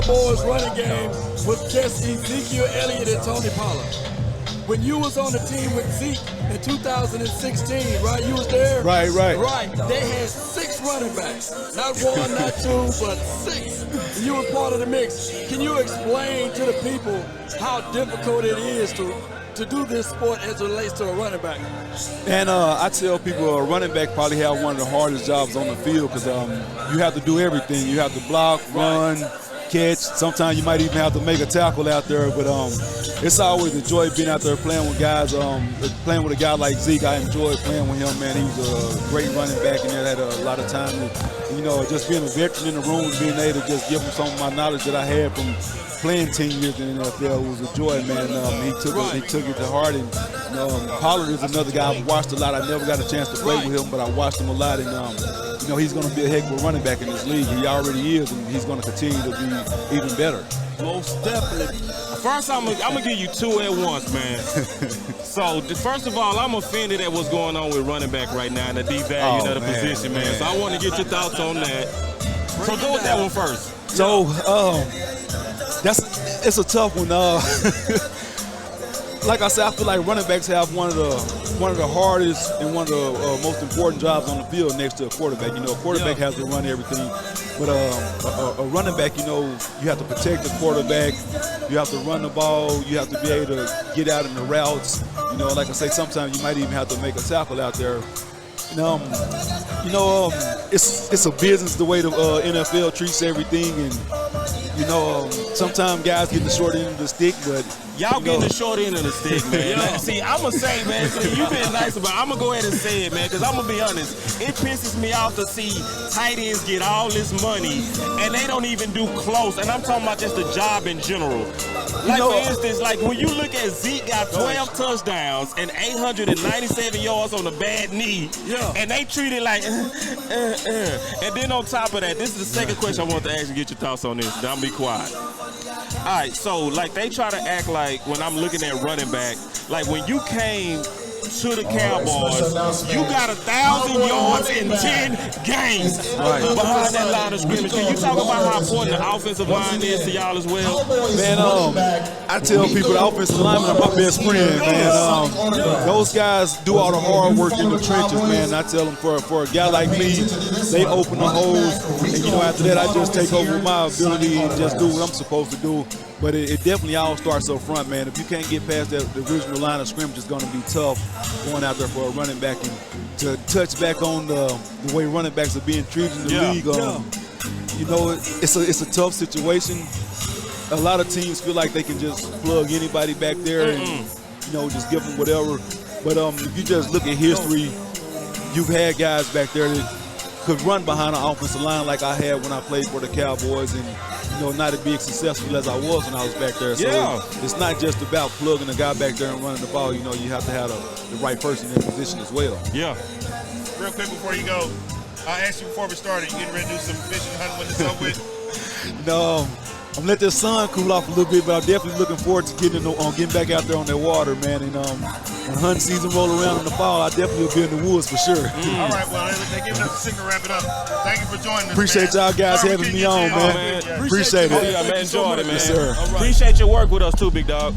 Cowboys running game was just Ezekiel Elliott and Tony Pollard. When you was on the team with Zeke in 2016, right? You was there? Right. Right. They had 6 running backs. Not 1, not 2, but 6. And you was part of the mix. Can you explain to the people how difficult it is to do this sport as it relates to a running back? And I tell people a running back probably have one of the hardest jobs on the field because you have to do everything. You have to block, run, catch. Sometimes you might even have to make a tackle out there. But it's always a joy being out there playing with guys. Playing with a guy like Zeke, I enjoy playing with him, man. He was a great running back and had a lot of time. Just being a veteran in the room, being able to just give him some of my knowledge that I had from playing 10 years in the NFL was a joy, man. He took it to heart. And Pollard is another guy I've watched a lot. I never got a chance to play with him, but I watched him a lot. And he's going to be a heck of a running back in this league. He already is, and he's going to continue to be even better. Most definitely. First, I'm gonna give you 2 at once, man. So, first of all, I'm offended at what's going on with running back right now and the devaluing of the position, man. So, I want to get your thoughts on that. So, go with that one first. So, it's a tough one. Like I said, I feel like running backs have one of the hardest and one of the most important jobs on the field next to a quarterback. A quarterback has to run everything, but a running back, you have to protect the quarterback. You have to run the ball. You have to be able to get out in the routes. Like I say, sometimes you might even have to make a tackle out there. It's a business the way the NFL treats everything, and sometimes guys get the short end of the stick, but y'all getting the short end of the stick, man. See, I'm going to say, man, you've been nice about it. I'm going to go ahead and say it, man, because I'm going to be honest. It pisses me off to see tight ends get all this money, and they don't even do close. And I'm talking about just the job in general. Like, for instance, like when you look at Zeke got 12 touchdowns and 897 yards on a bad knee, and they treat it like, And then on top of that, this is the second question I want to ask you, get your thoughts on this. Then I'm going to be quiet. All right, so, like, they try to act like when I'm looking at running back, like when you came to the Cowboys, you got 1,000 yards in 10 games behind that line of scrimmage. Can you talk about how important the offensive line is to y'all as well? Man, I tell people the offensive linemen are my best friend, man. Those guys do all the hard work in the trenches, man. I tell them for a guy like me, they open the holes, and after that I just take over my ability and just do what I'm supposed to do. But it definitely all starts up front, man. If you can't get past the original line of scrimmage, it's going to be tough going out there for a running back. And to touch back on the way running backs are being treated in the league, it's a tough situation. A lot of teams feel like they can just plug anybody back there and just give them whatever. But if you just look at history, you've had guys back there that could run behind an offensive line like I had when I played for the Cowboys, and not to be as successful as I was when I was back there. So it's not just about plugging a guy back there and running the ball. You have to have the right person in position as well. Yeah. Real quick before you go, I asked you before we started, you getting ready to do some fishing, hunting when it's over with? No, I'm gonna let the sun cool off a little bit, but I'm definitely looking forward to getting back out there on that water, man. And when hunting season roll around in the fall, I definitely will be in the woods for sure. All right, well, they're giving us a signal to wrap it up. Thank you for joining us. Appreciate y'all guys having me on, man. Appreciate it. Oh, yeah, man. Enjoyed it, man. Yes, sir. Appreciate your work with us too, big dog.